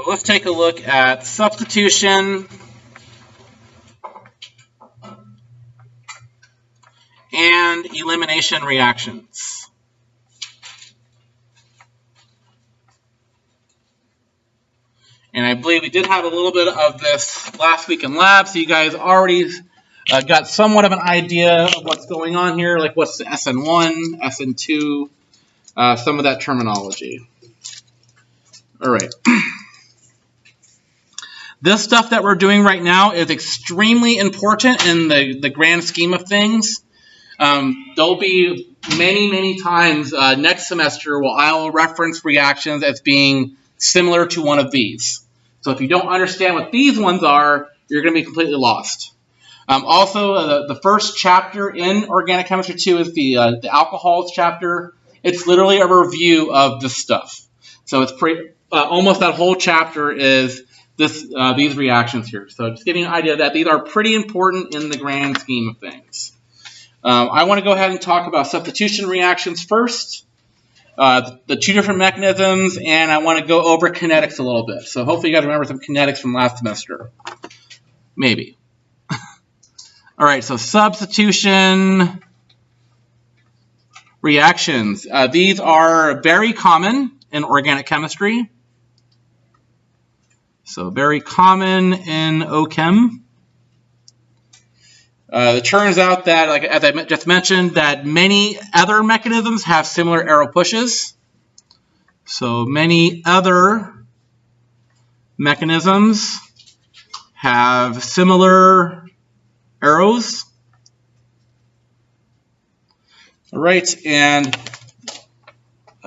Let's take a look at substitution and elimination reactions. And I believe we did have a little bit of this last week in lab, so you guys already got somewhat of an idea of what's going on here, like what's the SN1, SN2, some of that terminology. All right. This stuff that we're doing right now is extremely important in the grand scheme of things. There'll be many times next semester where I will reference reactions as being similar to one of these. So if you don't understand what these ones are, you're going to be completely lost. Also, the first chapter in Organic Chemistry 2 is the alcohols chapter. It's literally a review of this stuff. So it's almost that whole chapter is these reactions here. So just giving you an idea that these are pretty important in the grand scheme of things. I want to go ahead and talk about substitution reactions first, the two different mechanisms, and I want to go over kinetics a little bit. So hopefully you guys remember some kinetics from last semester. Maybe. All right, so substitution reactions. These are very common in organic chemistry. So very common in OChem. It turns out that, like as I just mentioned, that many other mechanisms have similar arrow pushes. So many other mechanisms have similar arrows. All right, and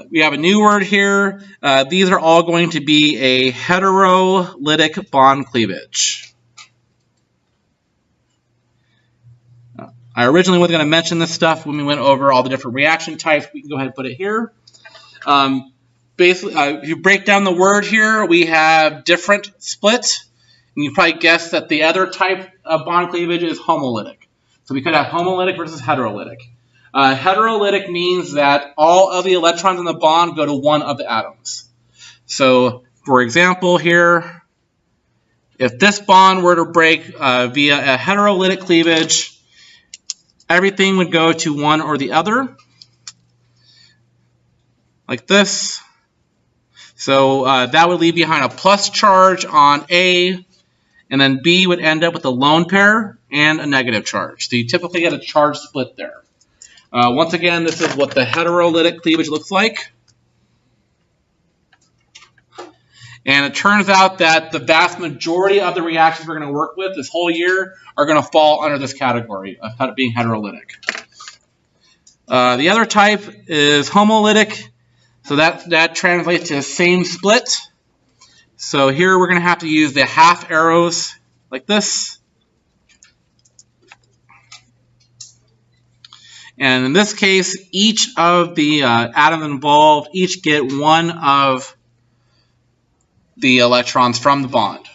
we have a new word here. These are all going to be a heterolytic bond cleavage. I originally was going to mention this stuff when we went over all the different reaction types. We can go ahead and put it here. Basically, if you break down the word here, we have different split. And you probably guessed that the other type of bond cleavage is homolytic. So we could have homolytic versus heterolytic. Heterolytic means that all of the electrons in the bond go to one of the atoms. So, for example here, if this bond were to break via a heterolytic cleavage, everything would go to one or the other, like this. So that would leave behind a plus charge on A, and then B would end up with a lone pair and a negative charge. So you typically get a charge split there. Once again, this is what the heterolytic cleavage looks like. And it turns out that the vast majority of the reactions we're going to work with this whole year are going to fall under this category of being heterolytic. The other type is homolytic. So that translates to the same split. So here we're going to have to use the half arrows like this. And in this case, each of the atoms involved each get one of the electrons from the bond.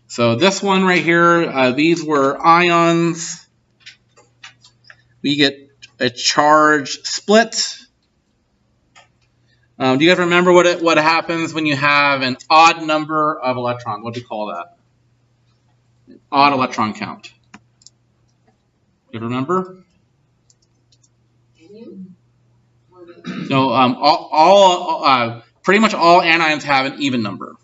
So this one right here, these were ions. We get a charge split. Do you guys remember what happens when you have an odd number of electrons? What do you call that? Odd electron count. You remember? No, pretty much all anions have an even number.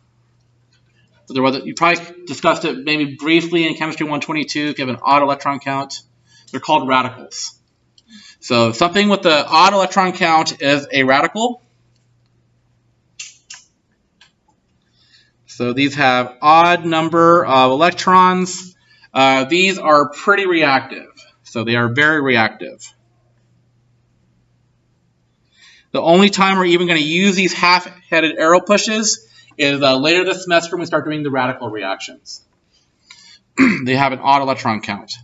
So you probably discussed it maybe briefly in Chemistry 122. If you have an odd electron count, they're called radicals. So something with the odd electron count is a radical. So these have odd number of electrons. These are pretty reactive. So they are very reactive. The only time we're even going to use these half-headed arrow pushes is later this semester when we start doing the radical reactions. They have an odd electron count.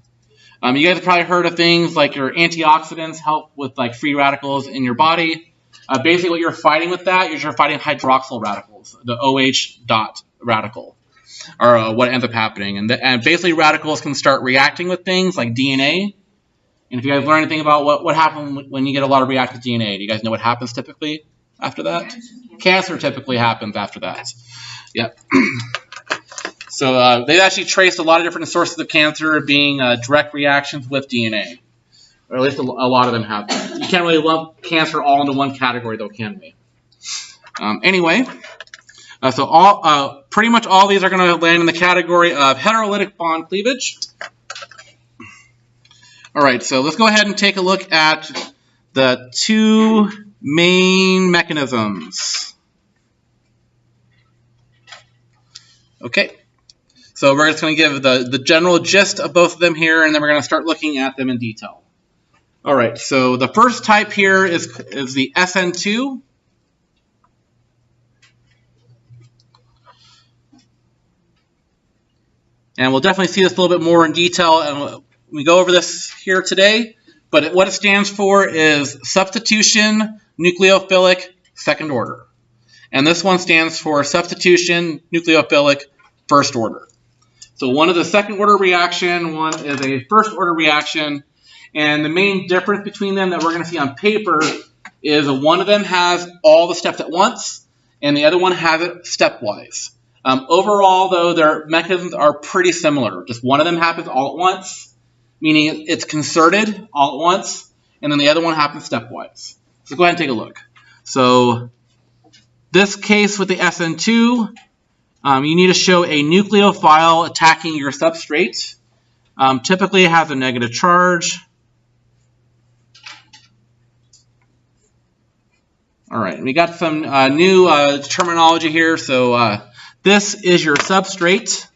You guys have probably heard of things like your antioxidants help with like free radicals in your body. Basically what you're fighting with that is you're fighting hydroxyl radicals, the OH dot radical, or what ends up happening. And basically radicals can start reacting with things like DNA. And if you guys learn anything about what happens when you get a lot of reactive DNA, do you guys know what happens typically after that? Cancer typically happens after that. Yep. So they've actually traced a lot of different sources of cancer being direct reactions with DNA. Or at least a lot of them have. You can't really lump cancer all into one category, though, can we? Anyway, so pretty much all these are going to land in the category of heterolytic bond cleavage. All right, so let's go ahead and take a look at the two main mechanisms. Okay, so we're just going to give the general gist of both of them here, and then we're going to start looking at them in detail. All right, so the first type here is the SN2. And we'll definitely see this a little bit more in detail, and we go over this here today. But what it stands for is substitution nucleophilic second order. And this one stands for substitution nucleophilic first order. So one is a second order reaction, one is a first order reaction. And the main difference between them that we're going to see on paper is one of them has all the steps at once, and the other one has it stepwise. Overall, though, their mechanisms are pretty similar. Just one of them happens all at once, meaning it's concerted all at once, and then the other one happens stepwise. So go ahead and take a look. So this case with the SN2, you need to show a nucleophile attacking your substrate. Typically it has a negative charge. All right, we got some new terminology here. So this is your substrate.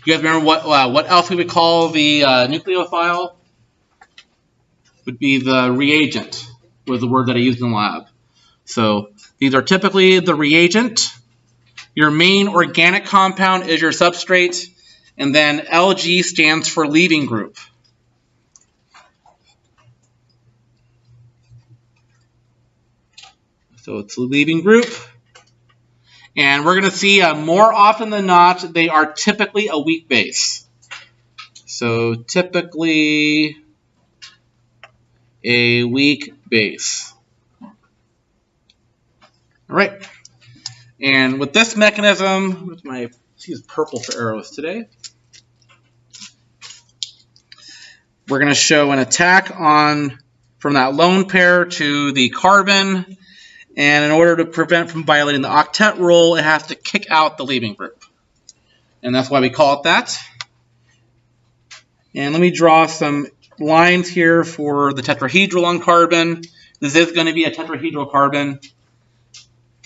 You guys remember what else we would call the nucleophile? Would be the reagent, was the word that I used in the lab. So these are typically the reagent. Your main organic compound is your substrate, and then LG stands for leaving group. So it's a leaving group. And we're going to see more often than not, they are typically a weak base. So typically a weak base. All right. And with this mechanism, with my, let's use purple for arrows today. We're going to show an attack from that lone pair to the carbon. And in order to prevent from violating the octet rule, it has to kick out the leaving group. And that's why we call it that. And let me draw some lines here for the tetrahedral on carbon. This is going to be a tetrahedral carbon.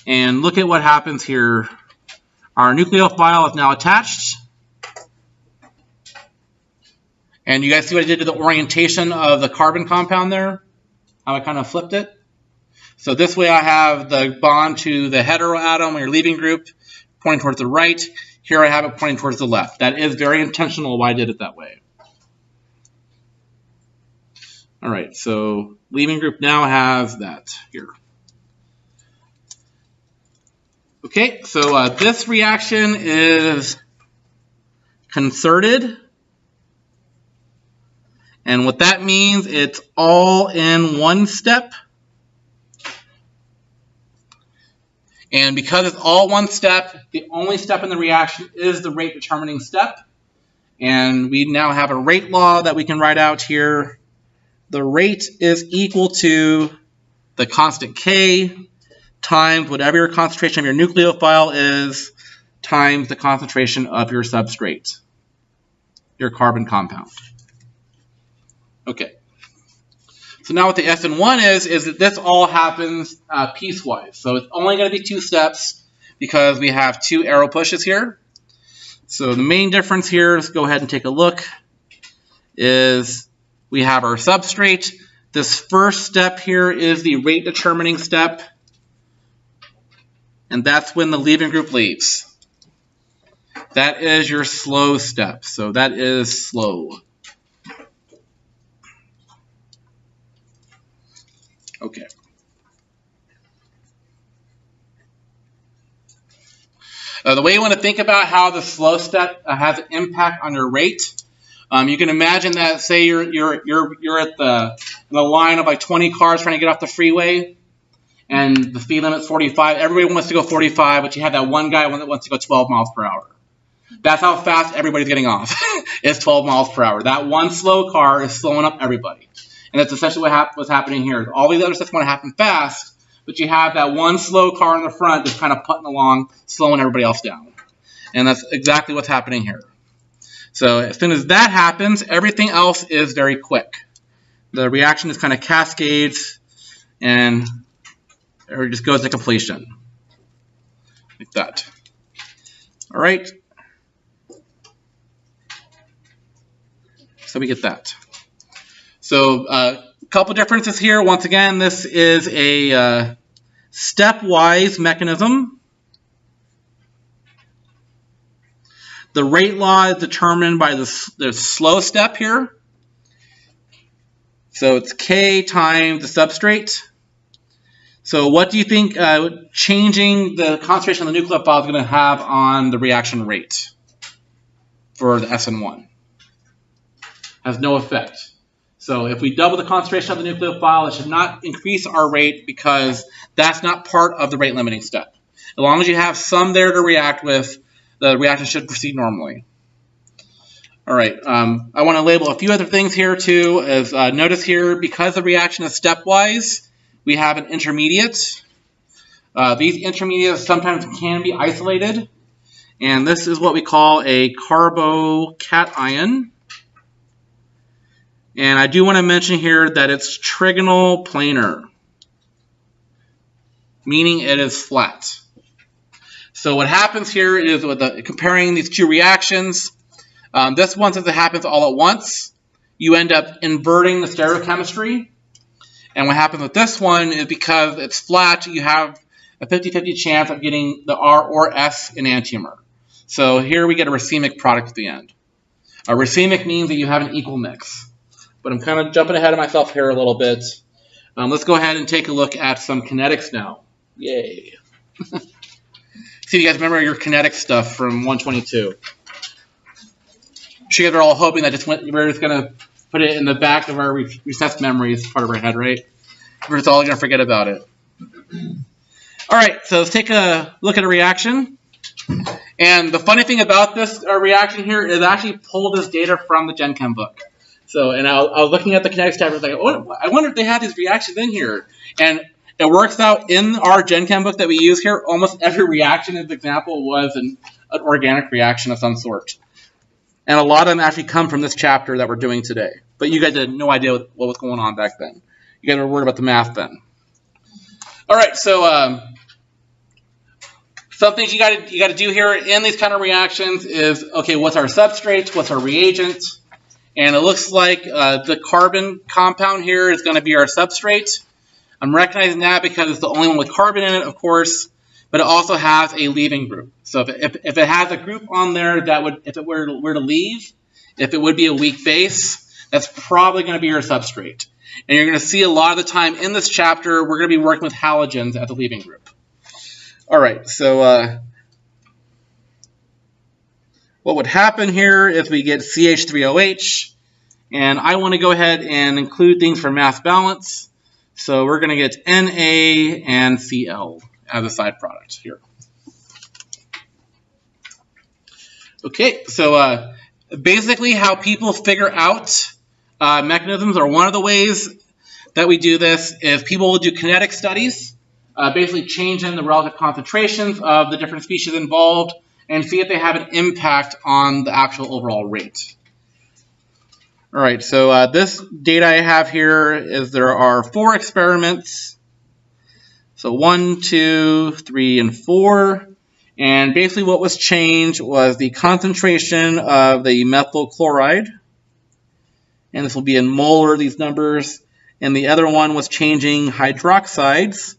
And look at what happens here. Our nucleophile is now attached. And you guys see what I did to the orientation of the carbon compound there? How I kind of flipped it? So this way I have the bond to the hetero atom, or your leaving group, pointing towards the right. Here I have it pointing towards the left. That is very intentional why I did it that way. All right, so leaving group now has that here. Okay, so this reaction is concerted. And what that means, it's all in one step. And because it's all one step, the only step in the reaction is the rate determining step. And we now have a rate law that we can write out here. The rate is equal to the constant K times whatever your concentration of your nucleophile is times the concentration of your substrate, your carbon compound. Okay. So now what the SN1 is that this all happens piecewise. So it's only going to be two steps because we have two arrow pushes here. So the main difference here, let's go ahead and take a look, is we have our substrate. This first step here is the rate determining step. And that's when the leaving group leaves. That is your slow step. So that is slow. Okay. The way you want to think about how the slow step has an impact on your rate, you can imagine that, say you're at the in a line of like 20 cars trying to get off the freeway, and the speed limit's 45. Everybody wants to go 45, but you have that one guy that wants to go 12 miles per hour. That's how fast everybody's getting off. It's 12 miles per hour. That one slow car is slowing up everybody. And that's essentially what's happening here. All these other stuff want to happen fast, but you have that one slow car in the front just kind of putting along, slowing everybody else down. And that's exactly what's happening here. So as soon as that happens, everything else is very quick. The reaction just kind of cascades and it just goes to completion. Like that. All right. So we get that. So a couple differences here. Once again, this is a stepwise mechanism. The rate law is determined by the slow step here. So it's K times the substrate. So what do you think changing the concentration of the nucleophile is going to have on the reaction rate for the SN1? Has no effect. So if we double the concentration of the nucleophile, it should not increase our rate because that's not part of the rate limiting step. As long as you have some there to react with, the reaction should proceed normally. All right, I want to label a few other things here too. As notice here, because the reaction is stepwise, we have an intermediate. These intermediates sometimes can be isolated, and this is what we call a carbocation. And I do want to mention here that it's trigonal planar, meaning it is flat. So what happens here is with comparing these two reactions, this one, since it happens all at once, you end up inverting the stereochemistry. And what happens with this one is because it's flat, you have a 50-50 chance of getting the R or S enantiomer. So here we get a racemic product at the end. A racemic means that you have an equal mix. But I'm kind of jumping ahead of myself here a little bit. Let's go ahead and take a look at some kinetics now. Yay. See if you guys remember your kinetic stuff from 122. I'm sure you guys are all hoping that we're just going to put it in the back of our recessed memories, part of our head, right? We're just all going to forget about it. All right, so let's take a look at a reaction. And the funny thing about this reaction here is I actually pulled this data from the Gen Chem book. So, and I was looking at the Kinetics tab, I was like, oh, I wonder if they have these reactions in here. And it works out in our Gen Chem book that we use here, almost every reaction as an example was an organic reaction of some sort. And a lot of them actually come from this chapter that we're doing today. But you guys had no idea what was going on back then. You guys were worried about the math then. All right, so some things you got to do here in these kind of reactions is, okay, what's our substrate? What's our reagent? And it looks like the carbon compound here is going to be our substrate. I'm recognizing that because it's the only one with carbon in it, of course, but it also has a leaving group. So if it has a group on there that would, if it were to leave, if it would be a weak base, that's probably going to be your substrate. And you're going to see a lot of the time in this chapter, we're going to be working with halogens as a leaving group. All right, so what would happen here is we get CH3OH, and I want to go ahead and include things for mass balance. So we're going to get Na and Cl as a side product here. Okay, so basically how people figure out mechanisms, or one of the ways that we do this is people will do kinetic studies, basically change in the relative concentrations of the different species involved and see if they have an impact on the actual overall rate. All right, so this data I have here is there are 4 experiments. So 1, 2, 3, and 4. And basically what was changed was the concentration of the methyl chloride. And this will be in molar, these numbers. And the other one was changing hydroxides.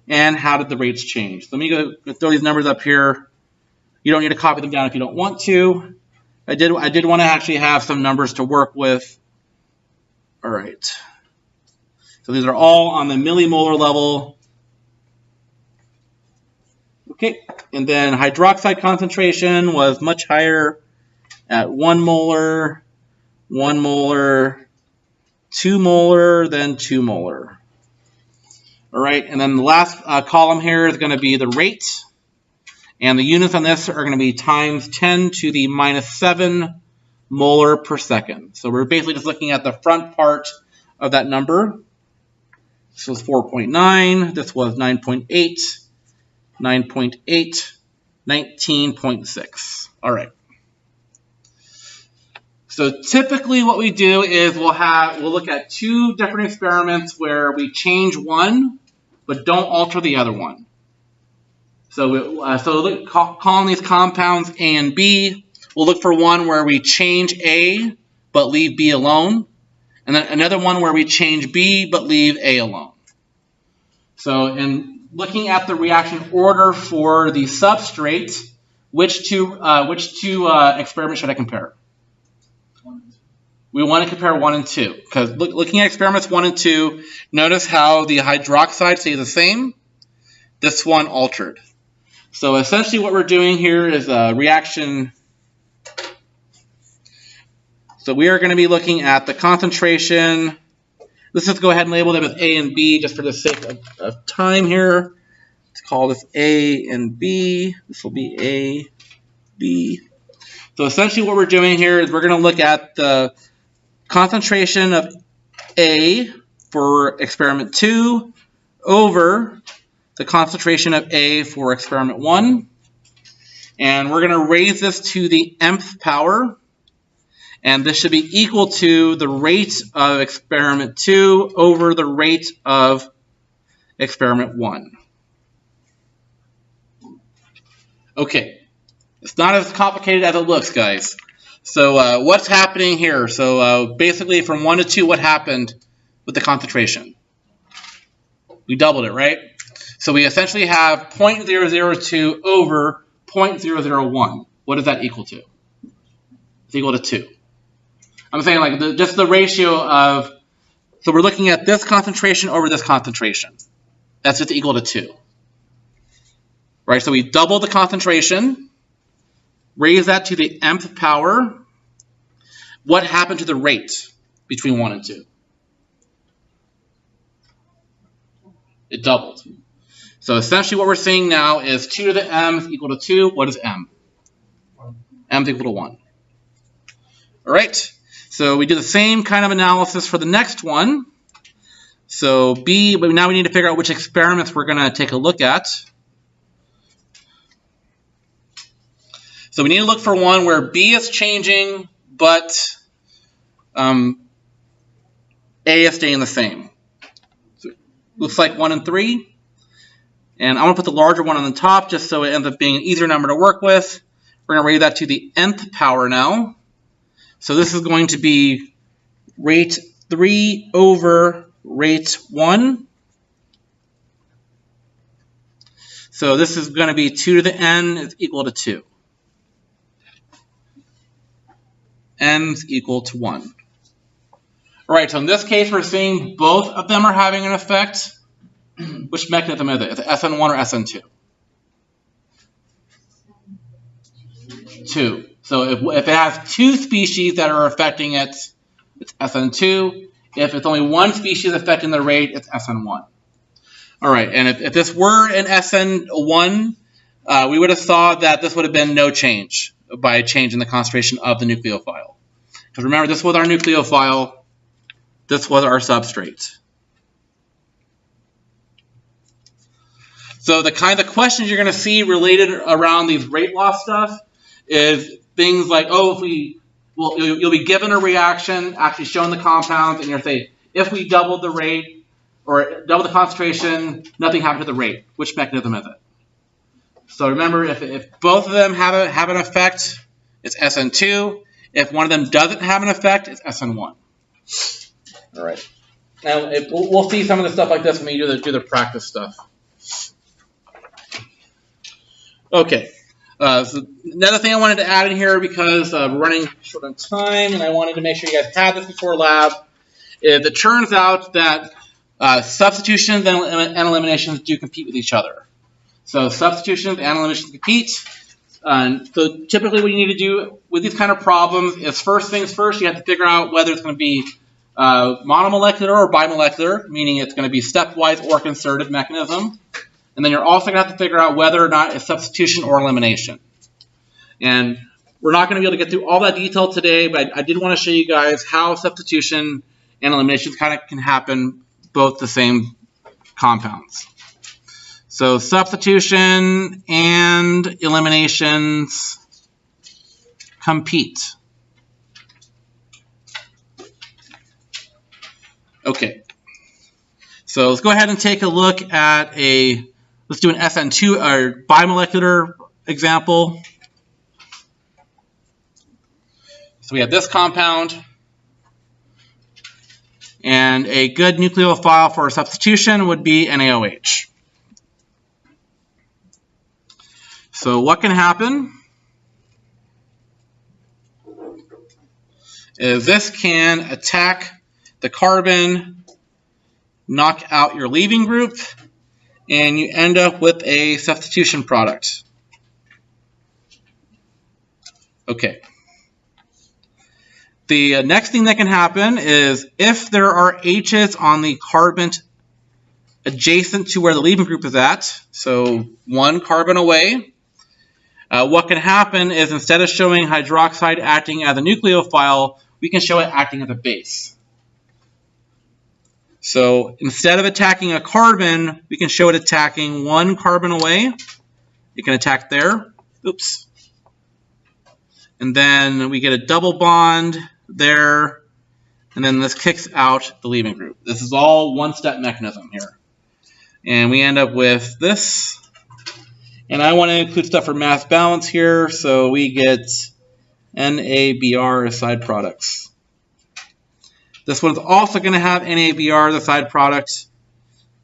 And how did the rates change? So let me go throw these numbers up here. You don't need to copy them down if you don't want to. I did want to actually have some numbers to work with. All right. So these are all on the millimolar level. Okay. And then hydroxide concentration was much higher at 1 molar, 1 molar, 2 molar, then 2 molar. All right, and then the last column here is going to be the rate. And the units on this are going to be times 10 to the minus 7 molar per second. So we're basically just looking at the front part of that number. This was 4.9, this was 9.8, 9.8, 19.6. All right. So typically what we do is we'll look at 2 different experiments where we change one but don't alter the other one. So calling these compounds A and B, we'll look for one where we change A but leave B alone, and then another one where we change B but leave A alone. So in looking at the reaction order for the substrate, which two experiments should I compare? We want to compare 1 and 2, because looking at experiments 1 and 2, notice how the hydroxide stays the same. This one altered. So essentially what we're doing here is a reaction. So we are going to be looking at the concentration. Let's just go ahead and label them as A and B just for the sake of time here. Let's call this A and B. This will be A, B. So essentially what we're doing here is we're going to look at the concentration of A for experiment 2 over the concentration of A for experiment 1. And we're going to raise this to the nth power. And this should be equal to the rate of experiment 2 over the rate of experiment 1. Okay, it's not as complicated as it looks, guys. So what's happening here? So basically from 1 to 2, what happened with the concentration? We doubled it, right? So we essentially have 0.002 over 0.001. What is that equal to? It's equal to 2. I'm saying like just the ratio of, so we're looking at this concentration over this concentration. That's just equal to 2. Right, so we double the concentration, raise that to the nth power. What happened to the rate between 1 and 2? It doubled. So essentially what we're seeing now is 2 to the m is equal to 2. What is m? M is equal to 1. All right, so we do the same kind of analysis for the next one. So B, but now we need to figure out which experiments we're going to take a look at. So we need to look for one where B is changing, but A is staying the same. So it looks like 1 and 3. And I'm going to put the larger one on the top just so it ends up being an easier number to work with. We're going to raise that to the nth power now. So this is going to be rate 3 over rate 1. So this is going to be 2 to the n is equal to 2. N is equal to 1. All right, so in this case, we're seeing both of them are having an effect. Which mechanism is it? Is it SN1 or SN2? 2. So if it has 2 species that are affecting it, it's SN2. If it's only 1 species affecting the rate, it's SN1. All right, and if this were an SN1, we would have thought that this would have been no change by a change in the concentration of the nucleophile. Because remember, this was our nucleophile, this was our substrate. So the kind of questions you're going to see related around these rate law stuff is things like, oh, you'll be given a reaction, actually showing the compounds, and you're going to say, if we doubled the rate or double the concentration, nothing happened to the rate. Which mechanism is it? So remember, if both of them have an effect, it's SN2. If one of them doesn't have an effect, it's SN1. All right. Now we'll see some of the stuff like this when we do the practice stuff. Okay. So another thing I wanted to add in here, because we're running short on time, and I wanted to make sure you guys had this before lab, is it turns out that substitutions and eliminations do compete with each other. So substitutions and eliminations compete. So typically what you need to do with these kind of problems is first things first, you have to figure out whether it's going to be monomolecular or bimolecular, meaning it's going to be stepwise or concerted mechanism. And then you're also going to have to figure out whether or not it's substitution or elimination. And we're not going to be able to get through all that detail today, but I did want to show you guys how substitution and elimination kind of can happen both the same compounds. So substitution and eliminations compete. Okay, so let's go ahead and take a look at let's do an SN2 or bimolecular example. So we have this compound, and a good nucleophile for a substitution would be NaOH. So what can happen is this can attack the carbon, knock out your leaving group, and you end up with a substitution product. Okay. The next thing that can happen is if there are H's on the carbon adjacent to where the leaving group is at, so one carbon away, what can happen is instead of showing hydroxide acting as a nucleophile, we can show it acting as a base. So instead of attacking a carbon, we can show it attacking one carbon away. It can attack there. Oops. And then we get a double bond there. And then this kicks out the leaving group. This is all one-step mechanism here. And we end up with this. And I want to include stuff for mass balance here. So we get NABR as side products. This one's also going to have NABR as a side product,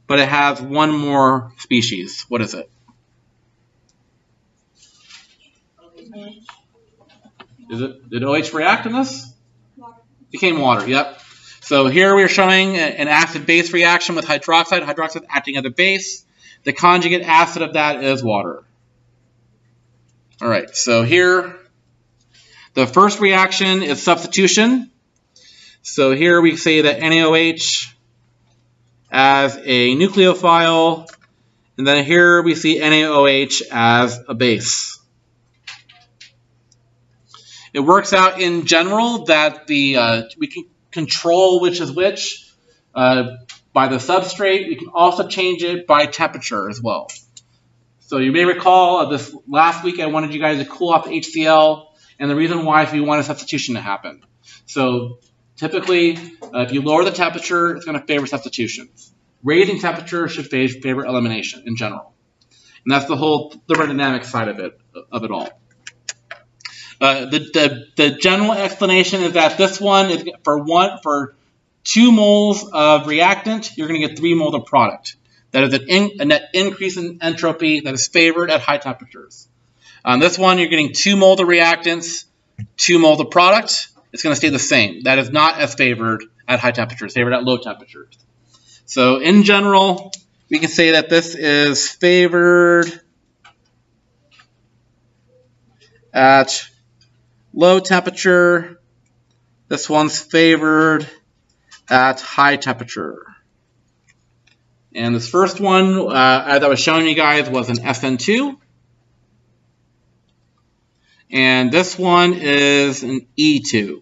but it has one more species. What is it? Did OH react in this? Water. Became water, yep. So here we're showing an acid-base reaction with hydroxide. Hydroxide acting as a base. The conjugate acid of that is water. All right, so here, the first reaction is substitution. So here we say that NaOH as a nucleophile, and then here we see NaOH as a base. It works out in general that we can control which is which by the substrate. We can also change it by temperature as well. So you may recall this last week I wanted you guys to cool off the HCl, and the reason why is we want a substitution to happen. So typically, if you lower the temperature, it's going to favor substitutions. Raising temperature should favor elimination in general. And that's the whole thermodynamic side of it all. The general explanation is that this one is for 2 moles of reactant, you're going to get 3 moles of product. That is a net increase in entropy that is favored at high temperatures. On this one, you're getting 2 moles of reactants, 2 moles of product. It's going to stay the same. That is not as favored at high temperatures, favored at low temperatures. So in general, we can say that this is favored at low temperature. This one's favored at high temperature. And this first one, as I was showing you guys, was an SN2. And this one is an E2. You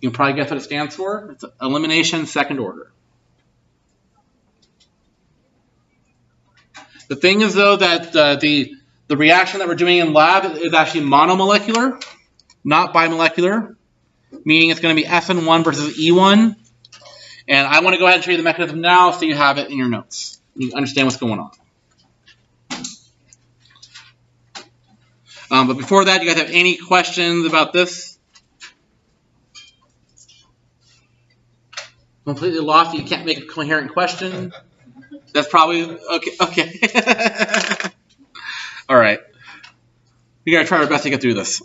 can probably guess what it stands for. It's elimination second order. The thing is, though, that the reaction that we're doing in lab is actually monomolecular, not bimolecular, meaning it's going to be FN1 versus E1. And I want to go ahead and show you the mechanism now so you have it in your notes. You understand what's going on. But before that, you guys have any questions about this? Completely lost? You can't make a coherent question? That's probably okay. Okay. All right. We gotta try our best to get through this.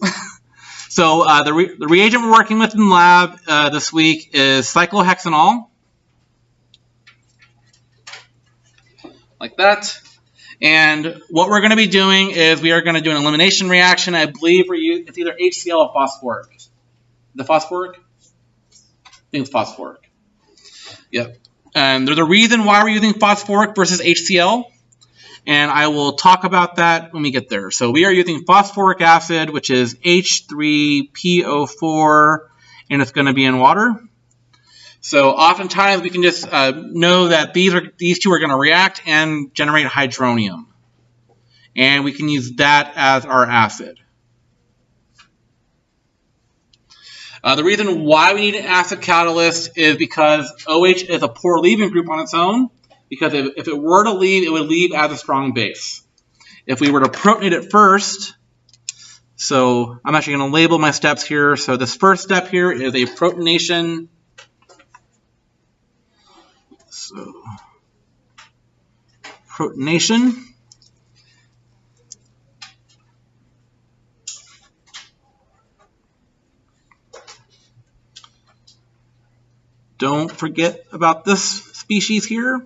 So the reagent we're working with in lab this week is cyclohexanol, like that. And what we're going to be doing is we are going to do an elimination reaction. I believe it's either HCl or phosphoric. The phosphoric? Everything's phosphoric. Yep. And there's a reason why we're using phosphoric versus HCl. And I will talk about that when we get there. So we are using phosphoric acid, which is H3PO4, and it's going to be in water. So oftentimes we can just know that these two are going to react and generate hydronium. And we can use that as our acid. The reason why we need an acid catalyst is because OH is a poor leaving group on its own. Because if it were to leave, it would leave as a strong base. If we were to protonate it first, so I'm actually going to label my steps here. So this first step here is a protonation. So protonation. Don't forget about this species here.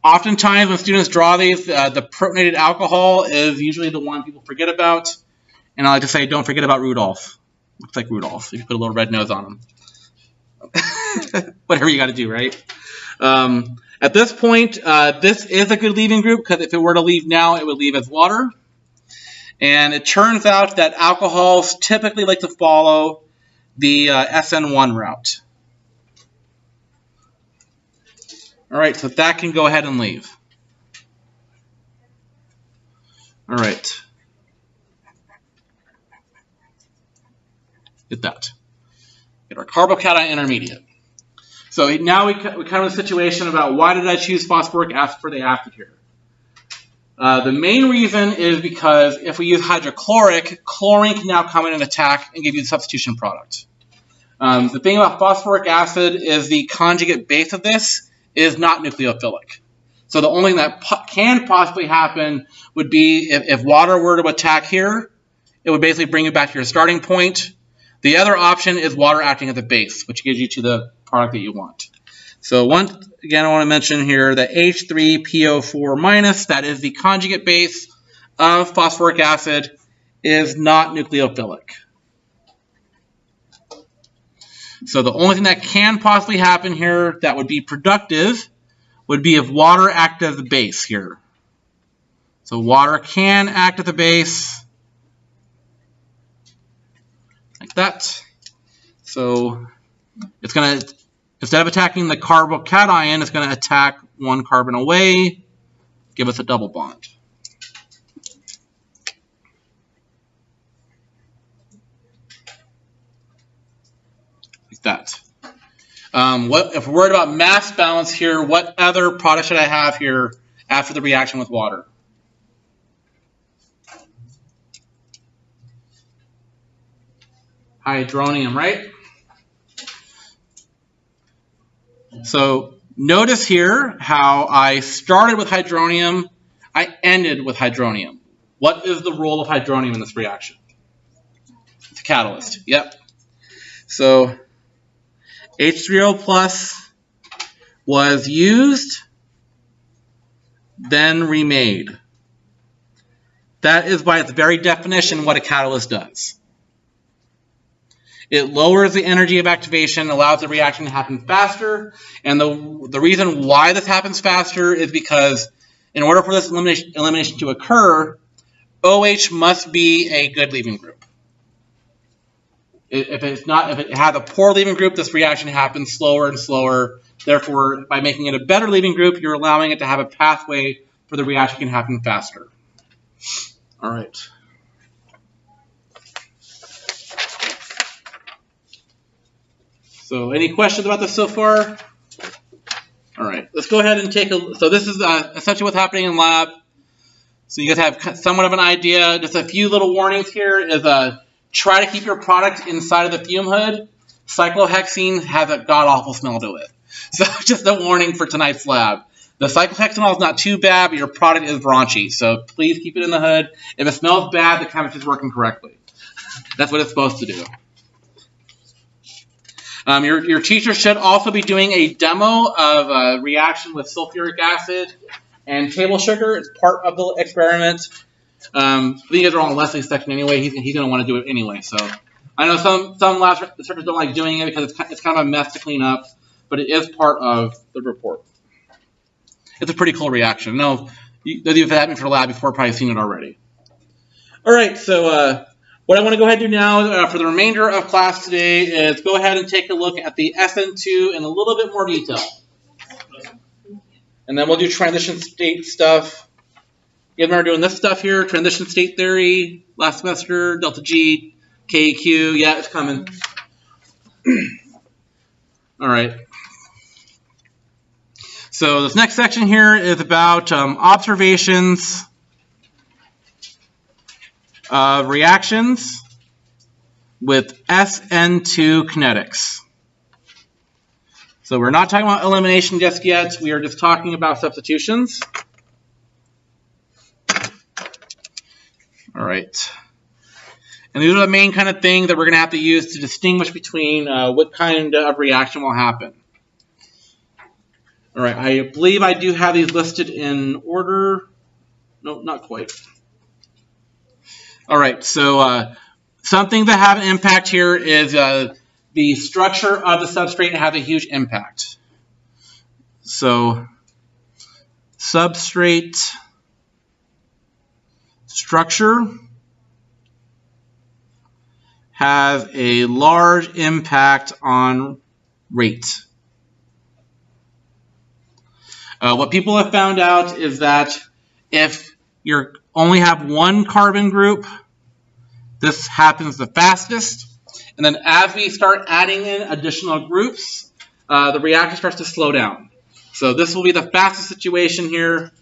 Oftentimes when students draw these, the protonated alcohol is usually the one people forget about. And I like to say, don't forget about Rudolph. Looks like Rudolph. You can put a little red nose on him. Whatever you got to do, right? At this point, this is a good leaving group because if it were to leave now, it would leave as water. And it turns out that alcohols typically like to follow the SN1 route. All right, so that can go ahead and leave. All right. Get that. Get our carbocation intermediate. So now we come to a situation about why did I choose phosphoric acid for the acid here? The main reason is because if we use hydrochloric, chlorine can now come in and attack and give you the substitution product. The thing about phosphoric acid is the conjugate base of this is not nucleophilic. So the only thing that can possibly happen would be if water were to attack here, it would basically bring you back to your starting point. The other option is water acting as a base, which gives you to the product that you want. So once again, I want to mention here that H3PO4-, that is the conjugate base of phosphoric acid, is not nucleophilic. So the only thing that can possibly happen here that would be productive would be if water acted as a base here. So water can act as a base like that. So it's going to, instead of attacking the carbocation, it's going to attack one carbon away, give us a double bond. Like that. If we're worried about mass balance here, what other product should I have here after the reaction with water? Hydronium, right? So notice here how I started with hydronium, I ended with hydronium. What is the role of hydronium in this reaction? It's a catalyst. Yep. So H3O plus was used, then remade. That is by its very definition what a catalyst does. It lowers the energy of activation, allows the reaction to happen faster, and the reason why this happens faster is because in order for this elimination to occur, OH must be a good leaving group. If it has a poor leaving group, this reaction happens slower and slower. Therefore, by making it a better leaving group, you're allowing it to have a pathway for the reaction can happen faster. All right. So any questions about this so far? All right, let's go ahead and take a, so this is essentially what's happening in lab. So you guys have somewhat of an idea. Just a few little warnings here is try to keep your product inside of the fume hood. Cyclohexene has a god-awful smell to it. So just a warning for tonight's lab. The cyclohexanol is not too bad, but your product is raunchy. So please keep it in the hood. If it smells bad, the chemistry is working correctly. That's what it's supposed to do. Your teacher should also be doing a demo of a reaction with sulfuric acid and table sugar. It's part of the experiment. You guys are all in Leslie's section anyway. He's going to want to do it anyway. So I know some lab instructors don't like doing it because it's kind of a mess to clean up, but it is part of the report. It's a pretty cool reaction. No, those of you who have had me for the lab before have probably seen it already. All right, so what I want to go ahead and do now for the remainder of class today is go ahead and take a look at the SN2 in a little bit more detail. And then we'll do transition state stuff. You guys remember doing this stuff here? Transition state theory, last semester, delta G, KQ. Yeah, it's coming. All right. So this next section here is about observations of reactions with SN2 kinetics. So we're not talking about elimination just yet. We are just talking about substitutions. All right. And these are the main kind of things that we're going to have to use to distinguish between what kind of reaction will happen. All right, I believe I do have these listed in order. No, not quite. All right, so something that have an impact here is the structure of the substrate has a huge impact. So substrate structure has a large impact on rate. What people have found out is that if you only have one carbon group, this happens the fastest. And then as we start adding in additional groups, the reaction starts to slow down. So this will be the fastest situation here.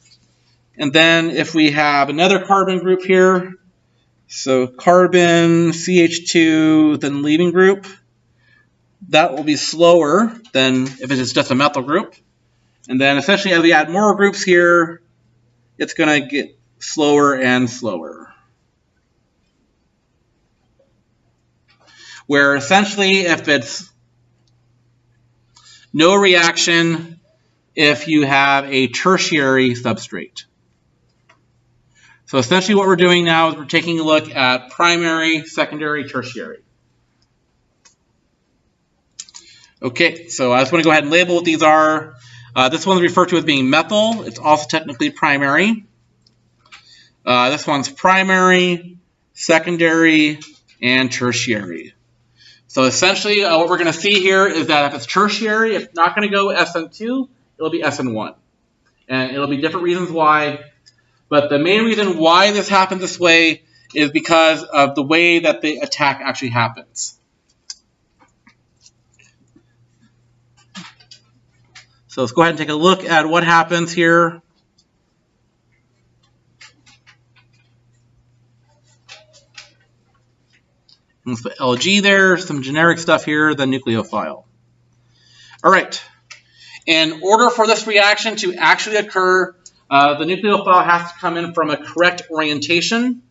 And then if we have another carbon group here, so carbon, CH2, then leaving group, that will be slower than if it is just a methyl group. And then essentially as we add more groups here, it's going to get slower and slower. Where essentially if it's no reaction if you have a tertiary substrate. So essentially what we're doing now is we're taking a look at primary, secondary, tertiary. Okay, so I just want to go ahead and label what these are. This one's referred to as being methyl. It's also technically primary. This one's primary, secondary, and tertiary. So essentially what we're going to see here is that if it's tertiary, it's not going to go SN2, it'll be SN1. And it'll be different reasons why. But the main reason why this happens this way is because of the way that the attack actually happens. So let's go ahead and take a look at what happens here. Let's put LG there, some generic stuff here, the nucleophile. All right. In order for this reaction to actually occur, the nucleophile has to come in from a correct orientation.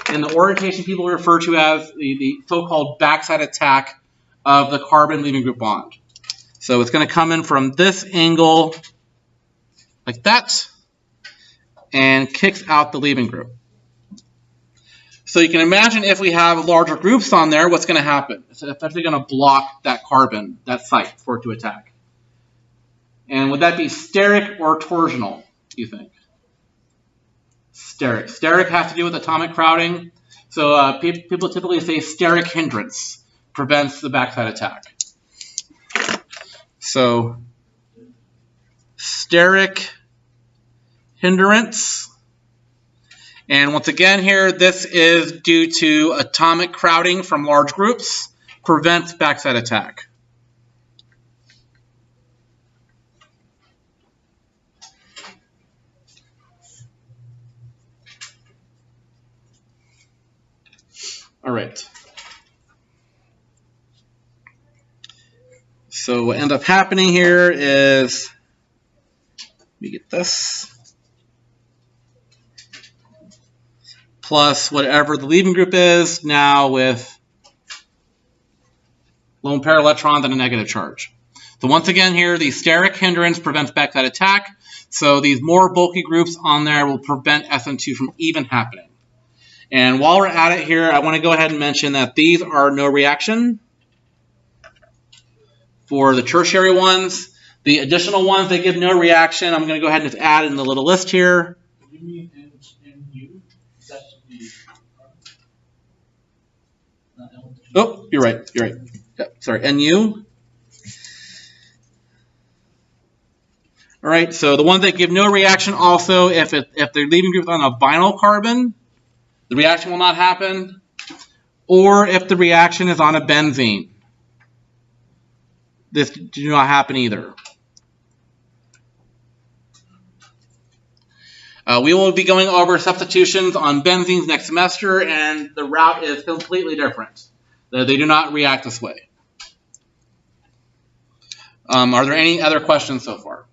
And the orientation people refer to as the so-called backside attack of the carbon leaving group bond. So it's going to come in from this angle like that and kicks out the leaving group. So you can imagine if we have larger groups on there, what's going to happen? It's effectively going to block that carbon, that site, for it to attack. And would that be steric or torsional, do you think? Steric. Steric has to do with atomic crowding. So people typically say steric hindrance prevents the backside attack. So steric hindrance. And once again here, this is due to atomic crowding from large groups, prevents backside attack. All right. So what ends up happening here is, let me get this, plus whatever the leaving group is, now with lone pair electrons and a negative charge. So once again here, the steric hindrance prevents backside attack. So these more bulky groups on there will prevent SN2 from even happening. And while we're at it here, I want to go ahead and mention that these are no reaction for the tertiary ones. The additional ones that give no reaction, I'm going to go ahead and just add in the little list here. You mean NU? That should be Oh, you're right. You're right. Yeah, sorry, NU. All right, so the ones that give no reaction also, if they're leaving groups on a vinyl carbon, the reaction will not happen. Or if the reaction is on a benzene, this do not happen either. We will be going over substitutions on benzenes next semester, and the route is completely different. They do not react this way. Are there any other questions so far?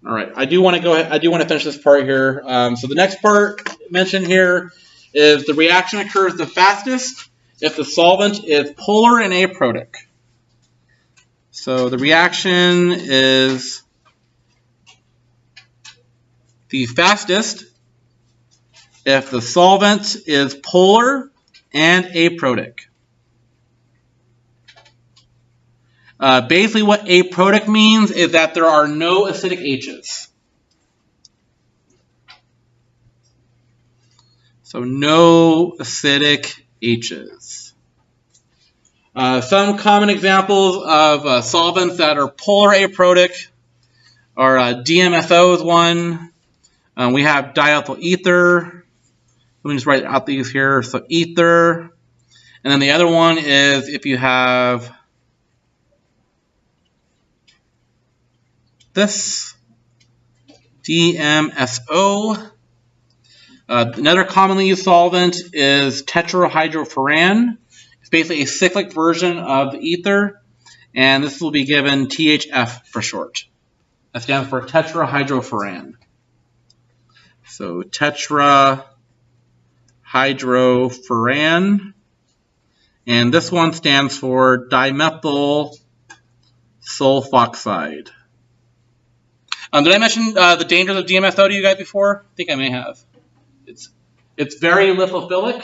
All right, I do want to finish this part here. So the next part mentioned here is the reaction occurs the fastest if the solvent is polar and aprotic. So the reaction is the fastest if the solvent is polar and aprotic. Basically what aprotic means is that there are no acidic H's. So no acidic H's. Some common examples of solvents that are polar aprotic are DMSO is one. We have diethyl ether. Let me just write out these here. So ether. And then the other one is if you have this, DMSO. Another commonly used solvent is tetrahydrofuran. It's basically a cyclic version of the ether, and this will be given THF for short. That stands for tetrahydrofuran. So tetrahydrofuran, and this one stands for dimethyl sulfoxide. Did I mention the dangers of DMSO to you guys before? I think I may have. It's very lipophilic,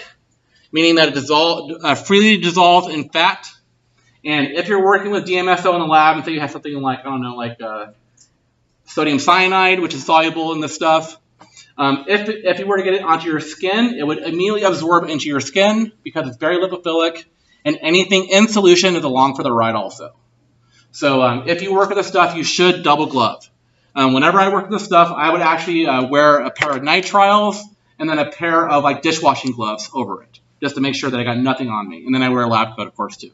meaning that it freely dissolves in fat. And if you're working with DMSO in the lab, and say you have something like, I don't know, like sodium cyanide, which is soluble in this stuff, if you were to get it onto your skin, it would immediately absorb into your skin because it's very lipophilic, and anything in solution is along for the ride also. So if you work with this stuff, you should double glove. Whenever I work with this stuff, I would actually wear a pair of nitriles and then a pair of like dishwashing gloves over it, just to make sure that I got nothing on me. And then I wear a lab coat, of course, too,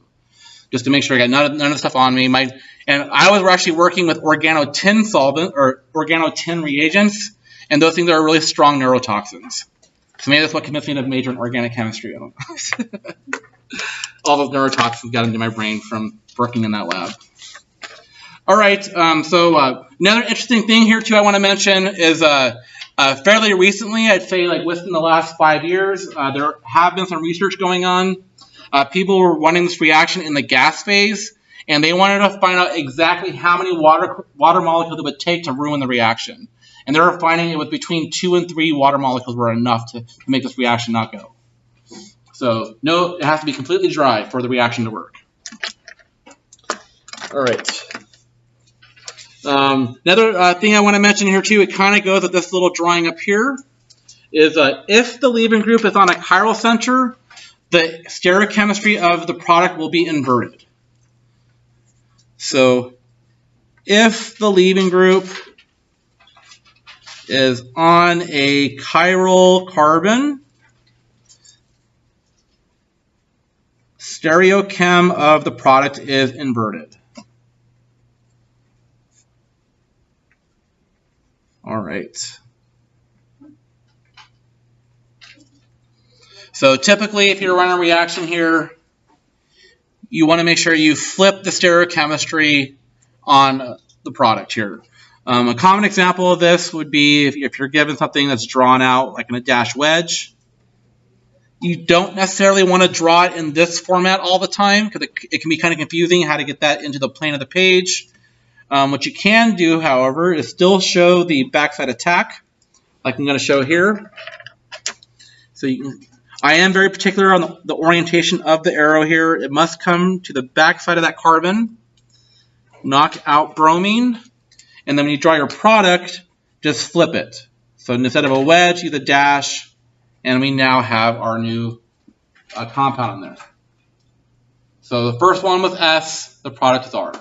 just to make sure I got none of the stuff on me. And I was actually working with organotin solvent or organotin reagents, and those things are really strong neurotoxins. So maybe that's what convinced me to major in organic chemistry. I don't know. All those neurotoxins got into my brain from working in that lab. All right, so another interesting thing here, too, I want to mention is fairly recently, I'd say like within the last 5 years, there have been some research going on. People were running this reaction in the gas phase, and they wanted to find out exactly how many water molecules it would take to ruin the reaction. And they were finding it was between 2 and 3 water molecules were enough to make this reaction not go. So no, it has to be completely dry for the reaction to work. All right. Another thing I want to mention here too, it kind of goes with this little drawing up here, is if the leaving group is on a chiral center, the stereochemistry of the product will be inverted. So if the leaving group is on a chiral carbon, stereochem of the product is inverted. All right. So typically, if you're running a reaction here, you want to make sure you flip the stereochemistry on the product here. A common example of this would be if you're given something that's drawn out like in a dash wedge. You don't necessarily want to draw it in this format all the time because it can be kind of confusing how to get that into the plane of the page. What you can do, however, is still show the backside attack, like I'm going to show here. So I am very particular on the orientation of the arrow here. It must come to the back side of that carbon, knock out bromine, and then when you draw your product, just flip it. So instead of a wedge, use a dash, and we now have our new compound in there. So the first one was S, the product is R.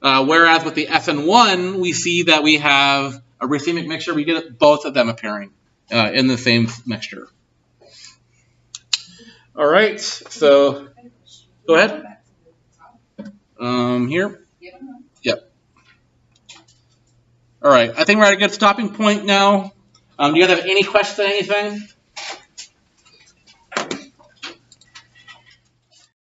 Whereas with the SN1, we see that we have a racemic mixture. We get both of them appearing in the same mixture. All right, so go ahead. Here? Yep. All right, I think we're at a good stopping point now. Do you guys have any questions on anything?